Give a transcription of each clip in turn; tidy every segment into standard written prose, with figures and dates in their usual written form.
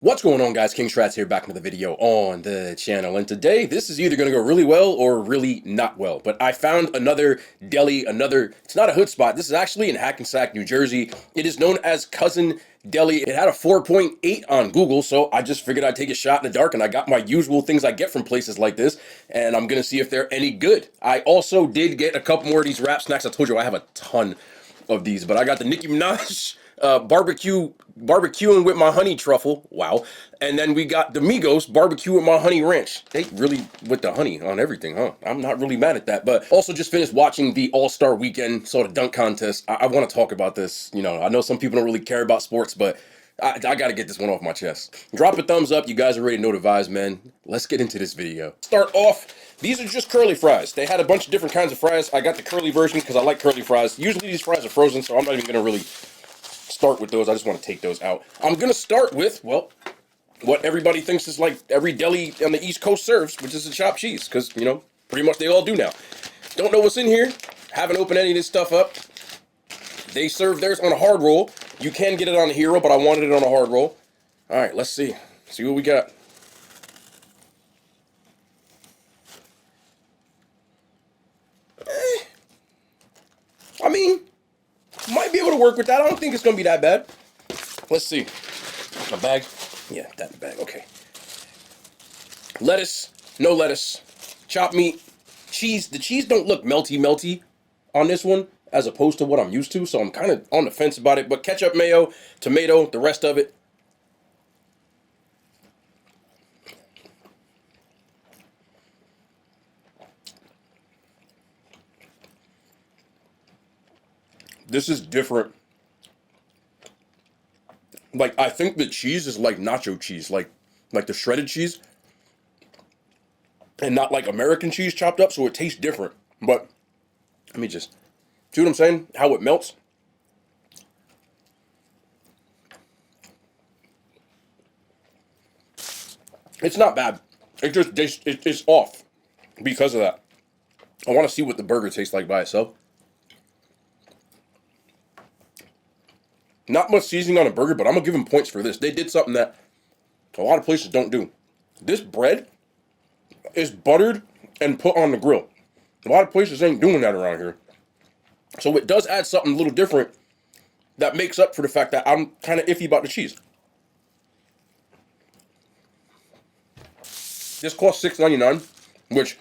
What's going on, guys? King Strats here, back with the video on the channel, and today this is either going to go really well or really not well. But I found another deli, it's not a hood spot. This is actually in Hackensack, New Jersey. It is known as Cousin Deli. It had a 4.8 on Google, so I just figured I'd take a shot in the dark, and I got my usual things I get from places like this, and I'm going to see if they're any good. I also did get a couple more of these wrap snacks. I told you I have a ton of these, but I got the Nicki Minaj barbecuing with my honey truffle. Wow. And then we got the Migos barbecue with my honey ranch. They really with the honey on everything, huh? I'm not really mad at that. But also just finished watching the AllStar Weekend, saw the dunk contest. I want to talk about this. You know, I know some people don't really care about sports, but I got to get this one off my chest. Drop a thumbs up. You guys already know the vibes, man. Let's get into this video. Start off. These are just curly fries. They had a bunch of different kinds of fries. I got the curly version because I like curly fries. Usually these fries are frozen, so I'm not even going to really start with those. I just want to take those out. I'm going to start with, well, what everybody thinks is like every deli on the East Coast serves, which is a chopped cheese, because, you know, pretty much they all do now. Don't know what's in here. Haven't opened any of this stuff up. They serve theirs on a hard roll. You can get it on a hero, but I wanted it on a hard roll. All right, let's see. See what we got. I mean, might be able to work with that. I don't think it's going to be that bad. Let's see. A bag? Yeah, that in the bag. Okay. Lettuce. No lettuce. Chopped meat. Cheese. The cheese don't look melty on this one as opposed to what I'm used to, so I'm kind of on the fence about it. But ketchup, mayo, tomato, the rest of it. This is different. Like, I think the cheese is like nacho cheese, like the shredded cheese, and not like American cheese chopped up, so it tastes different. But let me just see what I'm saying? How it melts. It's not bad. It just it's off because of that. I want to see what the burger tastes like by itself. Not much seasoning on a burger, but I'm going to give them points for this. They did something that a lot of places don't do. This bread is buttered and put on the grill. A lot of places ain't doing that around here. So it does add something a little different that makes up for the fact that I'm kind of iffy about the cheese. This costs $6.99, which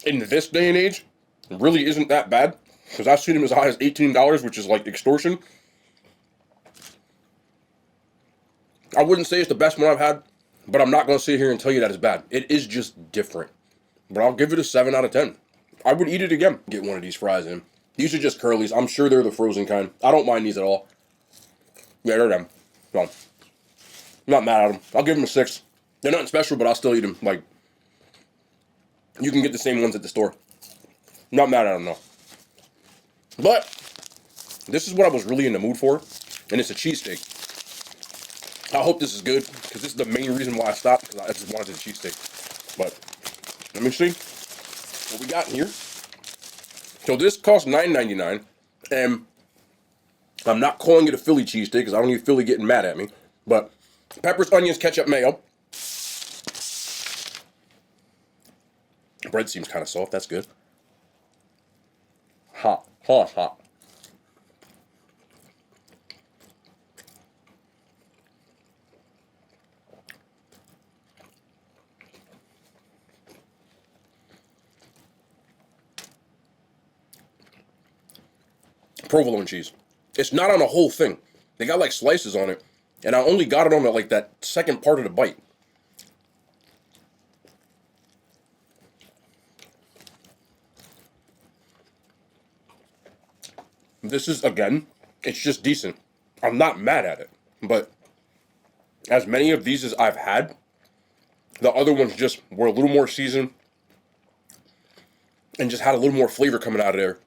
in this day and age really isn't that bad, because I've seen them as high as $18, which is like extortion. I wouldn't say it's the best one I've had, but I'm not going to sit here and tell you that it's bad. It is just different. But I'll give it a 7 out of 10. I would eat it again. Get one of these fries in. These are just curlies. I'm sure they're the frozen kind. I don't mind these at all. Yeah, they're them. No. I'm not mad at them. I'll give them a 6. They're nothing special, but I'll still eat them. Like, you can get the same ones at the store. Not mad at them, though. But this is what I was really in the mood for, and it's a cheesesteak. I hope this is good, because this is the main reason why I stopped, because I just wanted a cheesesteak. But let me see what we got here. So this costs $9.99, and I'm not calling it a Philly cheesesteak, because I don't need Philly getting mad at me. But peppers, onions, ketchup, mayo. Bread seems kind of soft. That's good. Hot. Hot, hot. Provolone cheese. It's not on a whole thing. They got like slices on it, and I only got it on like that second part of the bite. This is, again, it's just decent. I'm not mad at it, but as many of these as I've had, the other ones just were a little more seasoned and just had a little more flavor coming out of there.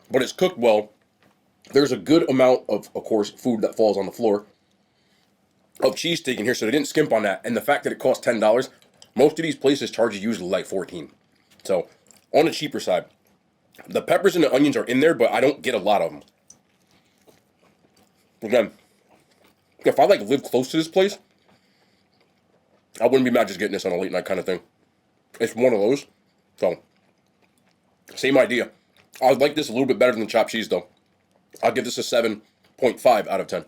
But it's cooked well. There's a good amount of course, food that falls on the floor of cheesesteak in here, so they didn't skimp on that. And the fact that it costs $10, most of these places charge you usually like $14. So, on the cheaper side. The peppers and the onions are in there, but I don't get a lot of them. Again, if I like live close to this place, I wouldn't be mad just getting this on a late night kind of thing. It's one of those. So, same idea. I like this a little bit better than chopped cheese, though. I'll give this a 7.5 out of 10.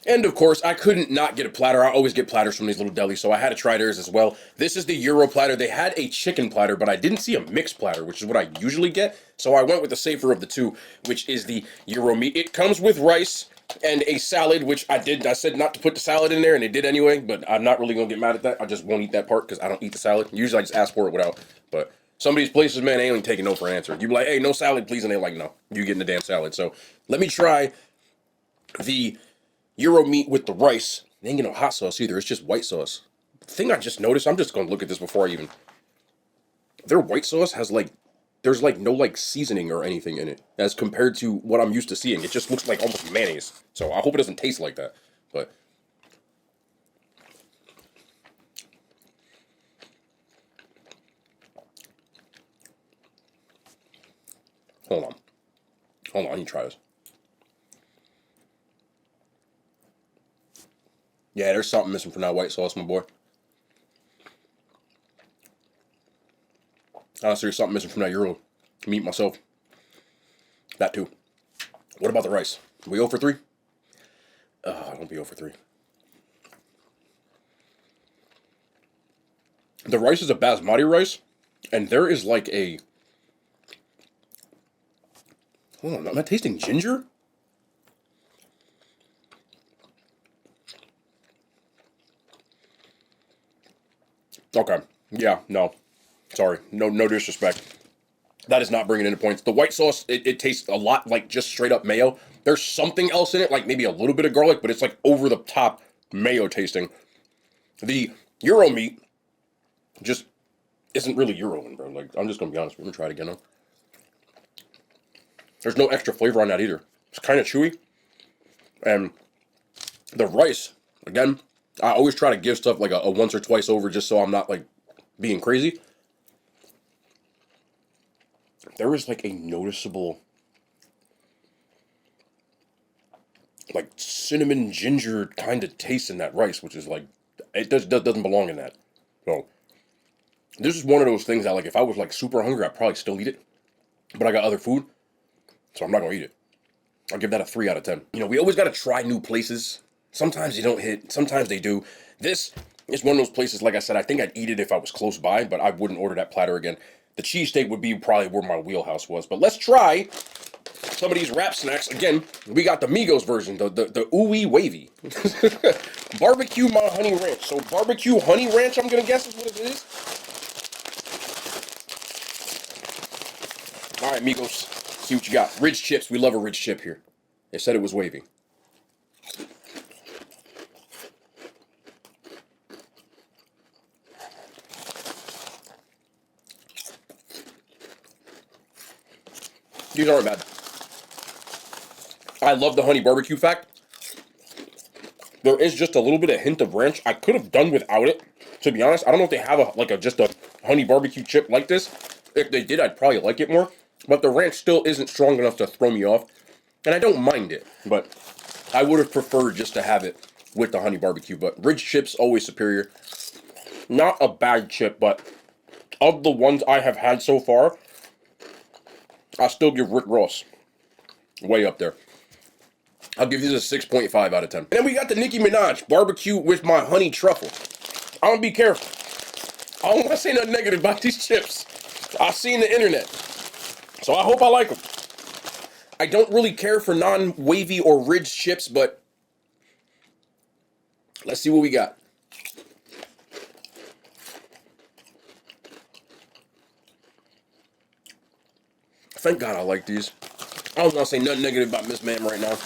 And of course, I couldn't not get a platter. I always get platters from these little delis, so I had to try theirs as well. This is the Euro platter. They had a chicken platter, but I didn't see a mixed platter, which is what I usually get. So I went with the safer of the two, which is the Euro meat. It comes with rice and a salad, which I did. I said not to put the salad in there, and they did anyway, but I'm not really going to get mad at that. I just won't eat that part because I don't eat the salad. Usually I just ask for it without, but some of these places, man, they ain't taking no for an answer. You be like, hey, no salad, please, and they're like, no, you getting the damn salad. So let me try the Euro meat with the rice. They ain't get no hot sauce either. It's just white sauce. The thing I just noticed, I'm just going to look at this before I even... Their white sauce has like... There's like no like seasoning or anything in it as compared to what I'm used to seeing. It just looks like almost mayonnaise. So I hope it doesn't taste like that. But... Hold on. Hold on, I need to try this. Yeah, there's something missing from that white sauce, my boy. Honestly, there's something missing from that Euro meat myself. That too. What about the rice? Are we 0 for 3? I don't be 0 for 3. The rice is a basmati rice, and there is like a... Hold on, am I tasting ginger? Okay. Yeah, no. Sorry. No disrespect. That is not bringing any points. The white sauce, it tastes a lot like just straight up mayo. There's something else in it, like maybe a little bit of garlic, but it's like over the top mayo tasting. The Euro meat just isn't really Euroing, bro. Like, I'm just going to be honest. We're going to try it again, though. There's no extra flavor on that either. It's kind of chewy. And the rice, again, I always try to give stuff like a once or twice over just so I'm not like being crazy. There is like a noticeable like cinnamon ginger kind of taste in that rice, which is like, it doesn't belong in that. So this is one of those things that like if I was like super hungry, I'd probably still eat it. But I got other food, so I'm not going to eat it. I'll give that a 3 out of 10. You know, we always got to try new places. Sometimes they don't hit, sometimes they do. This is one of those places, like I said, I think I'd eat it if I was close by, but I wouldn't order that platter again. The cheesesteak would be probably where my wheelhouse was. But let's try some of these wrap snacks. Again, we got the Migos version, the ooey wavy. Barbecue my honey ranch. So barbecue honey ranch, I'm going to guess is what it is. All right, Migos. See what you got. Ridge chips. We love a ridge chip here. They said it was wavy. These aren't bad. I love the honey barbecue fact. There is just a little bit of hint of ranch. I could have done without it, to be honest. I don't know if they have just a honey barbecue chip like this. If they did, I'd probably like it more. But the ranch still isn't strong enough to throw me off. And I don't mind it, but I would have preferred just to have it with the honey barbecue. But Ridge chips, always superior. Not a bad chip, but of the ones I have had so far, I still give Rick Ross way up there. I'll give this a 6.5 out of 10. And then we got the Nicki Minaj barbecue with my honey truffle. I'm gonna be careful. I don't want to say nothing negative about these chips. I've seen the internet, so I hope I like them. I don't really care for non-wavy or ridge chips, but let's see what we got. Thank God I like these. I don't want to say nothing negative about Miss Ma'am right now.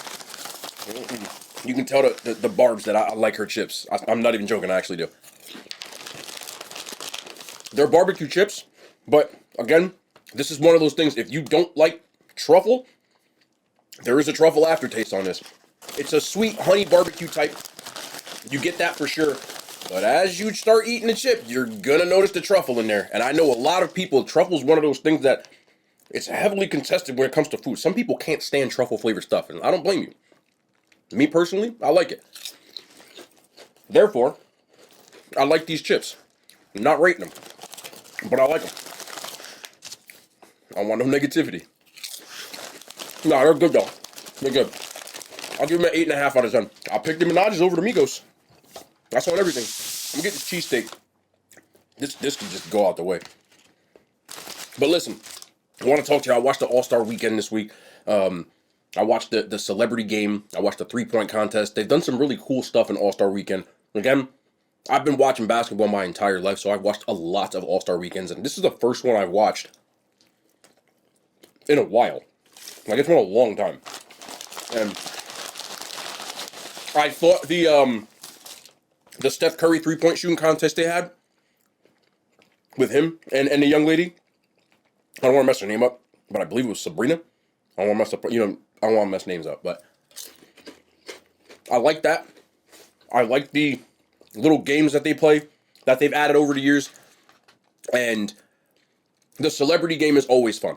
You can tell the Barbs that I like her chips. I'm not even joking, I actually do. They're barbecue chips, but again, this is one of those things, if you don't like truffle, there is a truffle aftertaste on this. It's a sweet honey barbecue type. You get that for sure. But as you start eating the chip, you're gonna notice the truffle in there. And I know a lot of people, truffle's one of those things that it's heavily contested when it comes to food. Some people can't stand truffle flavored stuff, and I don't blame you. Me personally, I like it. Therefore, I like these chips. I'm not rating them, but I like them. I want no negativity. No, they're good though. They're good. I'll give them an 8.5 out of 10. I'll pick the Minaj's over the Migos. That's on everything. I'm getting the cheesesteak. This can just go out the way. But listen, I want to talk to you. I watched the AllStar Weekend this week. I watched the celebrity game. I watched the 3-point contest. They've done some really cool stuff in AllStar Weekend. Again, I've been watching basketball my entire life, so I've watched a lot of AllStar Weekends, and this is the first one I've watched in a while. Like, it's been a long time. And I thought the Steph Curry 3-point shooting contest they had with him and the young lady, I don't want to mess her name up, but I believe it was Sabrina. I don't want to mess up, I don't want to mess names up, but I like that. I like the little games that they play, that they've added over the years, and the celebrity game is always fun.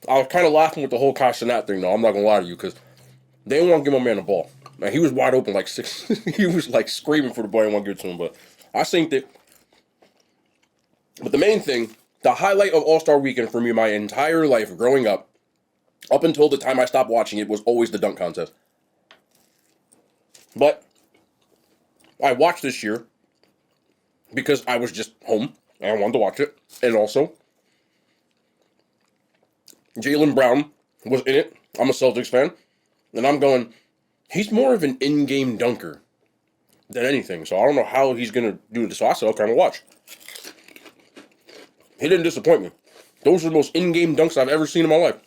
I was kind of laughing with the whole cashapp thing, though. I'm not going to lie to you, because they didn't want to give my man the ball. Man, he was wide open like 6. He was like screaming for the ball. I didn't want to give it to him, but I synced it. But the main thing, the highlight of AllStar Weekend for me my entire life growing up until the time I stopped watching it, was always the dunk contest. But I watched this year because I was just home and I wanted to watch it. And also, Jaylen Brown was in it. I'm a Celtics fan. And I'm going, he's more of an in-game dunker than anything. So I don't know how he's going to do this. So I said, okay, I'm going to watch. He didn't disappoint me. Those are the most in-game dunks I've ever seen in my life.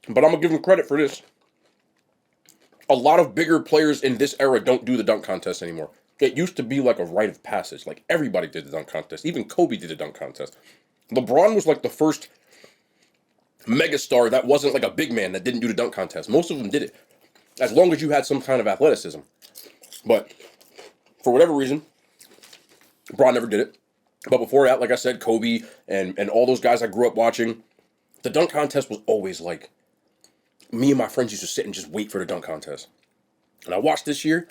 But I'm going to give him credit for this. A lot of bigger players in this era don't do the dunk contest anymore. It used to be like a rite of passage. Like, everybody did the dunk contest. Even Kobe did the dunk contest. LeBron was like the first megastar that wasn't like a big man that didn't do the dunk contest. Most of them did it, as long as you had some kind of athleticism. But for whatever reason, LeBron never did it. But before that, like I said, Kobe and all those guys I grew up watching, the dunk contest was always like, me and my friends used to sit and just wait for the dunk contest. And I watched this year.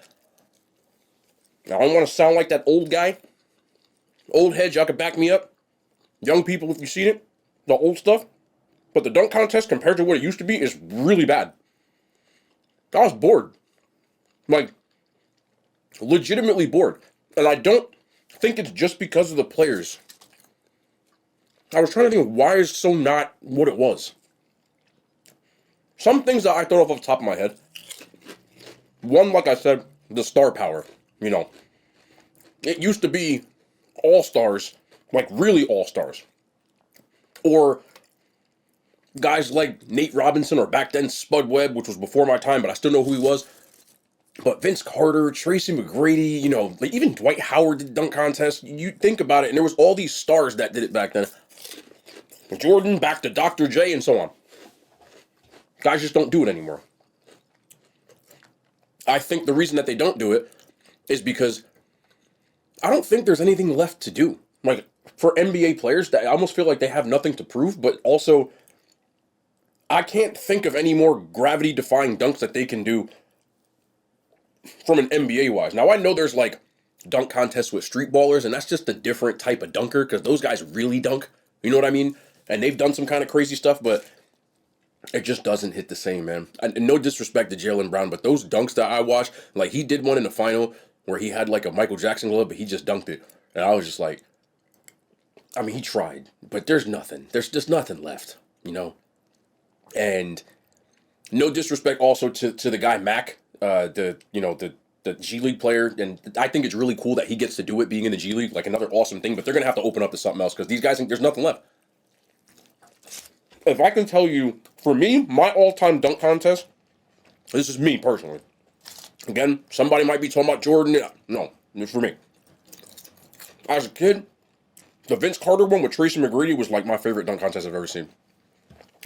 I don't want to sound like that old guy. Old heads, y'all can back me up. Young people, if you've seen it, the old stuff. But the dunk contest, compared to what it used to be, is really bad. I was bored. Like, legitimately bored. And I don't think it's just because of the players. I was trying to think, why is so not what it was? Some things that I thought of off the top of my head. One, like I said, the star power. You know, it used to be all-stars, like really all-stars. Or guys like Nate Robinson, or back then Spud Webb, which was before my time, but I still know who he was. But Vince Carter, Tracy McGrady, you know, like even Dwight Howard did dunk contest. You think about it, and there was all these stars that did it back then. Jordan, back to Dr. J, and so on. Guys just don't do it anymore. I think the reason that they don't do it is because I don't think there's anything left to do. Like, for NBA players, I almost feel like they have nothing to prove, but also, I can't think of any more gravity-defying dunks that they can do from an NBA-wise. Now, I know there's, like, dunk contests with street ballers, and that's just a different type of dunker, because those guys really dunk, you know what I mean? And they've done some kind of crazy stuff, but it just doesn't hit the same, man. And no disrespect to Jaylen Brown, but those dunks that I watched, like, he did one in the final where he had, like, a Michael Jackson glove, but he just dunked it. And I was just like, I mean, he tried, but there's nothing. There's just nothing left, you know? And no disrespect also to the guy, Mac, the G League player, and I think it's really cool that he gets to do it being in the G League, like another awesome thing, but they're going to have to open up to something else, because these guys think there's nothing left. If I can tell you, for me, my all-time dunk contest, this is me personally. Again, somebody might be talking about Jordan. No, it's for me. As a kid, the Vince Carter one with Tracy McGrady was like my favorite dunk contest I've ever seen.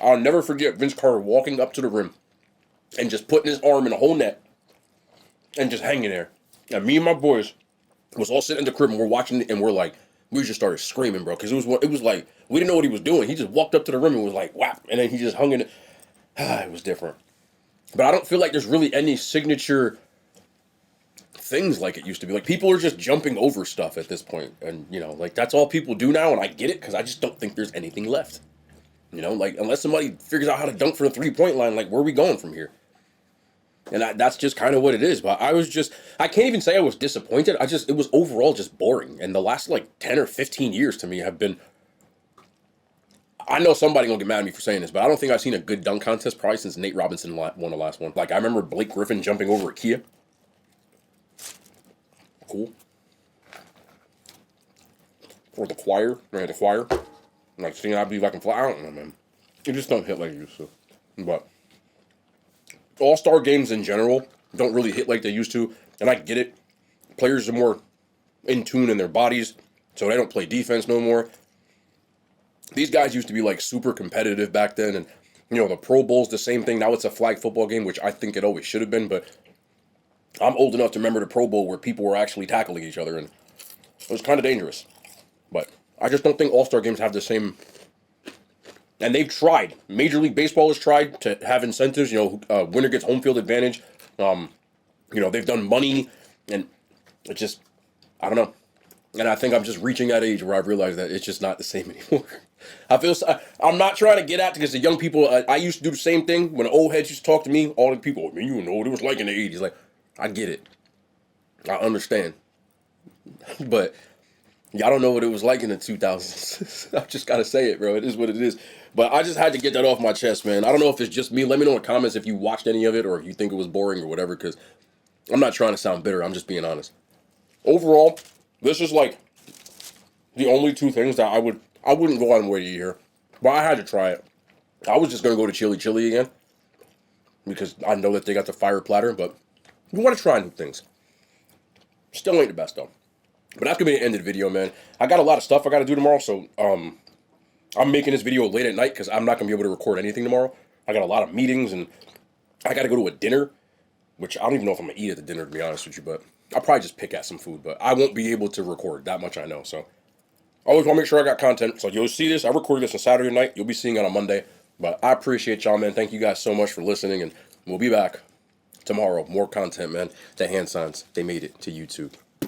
I'll never forget Vince Carter walking up to the rim and just putting his arm in a whole net and just hanging there. And me and my boys was all sitting in the crib and we're watching it, and we're like, we just started screaming, bro, because it was like, we didn't know what he was doing. He just walked up to the rim and was like, whap, and then he just hung in it. It was different. But I don't feel like there's really any signature things like it used to be. Like, people are just jumping over stuff at this point, and you know, like that's all people do now, and I get it because I just don't think there's anything left. You know, like unless somebody figures out how to dunk for the 3-point line, like where are we going from here? And that's just kind of what it is. But I can't even say I was disappointed. It was overall just boring. And the last like 10 or 15 years to me have been, I know somebody gonna get mad at me for saying this, but I don't think I've seen a good dunk contest probably since Nate Robinson won the last one. Like, I remember Blake Griffin jumping over Kia. Cool. Or the choir. Right, the choir. Like, seeing I believe I can fly. I don't know, man. It just don't hit like it used to. But all-star games in general don't really hit like they used to. And I get it. Players are more in tune in their bodies, so they don't play defense no more. These guys used to be like super competitive back then, and you know, the Pro Bowl's the same thing. Now it's a flag football game, which I think it always should have been, but I'm old enough to remember the Pro Bowl where people were actually tackling each other, and it was kind of dangerous. But I just don't think all-star games have the same. And they've tried. Major League Baseball has tried to have incentives. You know, winner gets home field advantage. You know, they've done money, and it just, I don't know. And I think I'm just reaching that age where I've realized that it's just not the same anymore. I'm not trying to get at because the young people, I used to do the same thing. When the old heads used to talk to me, all the people, man, you know what it was like in the 80s. Like, I get it. I understand. But y'all don't know what it was like in the 2000s. I just got to say it, bro. It is what it is. But I just had to get that off my chest, man. I don't know if it's just me. Let me know in the comments if you watched any of it or if you think it was boring or whatever, because I'm not trying to sound bitter. I'm just being honest. Overall, this is like the only two things that I wouldn't go out and wait a year. But I had to try it. I was just going to go to Chili Chili again because I know that they got the fire platter, but you want to try new things. Still ain't the best, though. But that's going to be the end of the video, man. I got a lot of stuff I got to do tomorrow, so I'm making this video late at night because I'm not going to be able to record anything tomorrow. I got a lot of meetings, and I got to go to a dinner, which I don't even know if I'm going to eat at the dinner, to be honest with you, but I'll probably just pick at some food, but I won't be able to record. That much I know, so I always want to make sure I got content. So you'll see this. I recorded this on Saturday night. You'll be seeing it on Monday, but I appreciate y'all, man. Thank you guys so much for listening, and we'll be back tomorrow. More content, man. The hand signs, they made it to YouTube.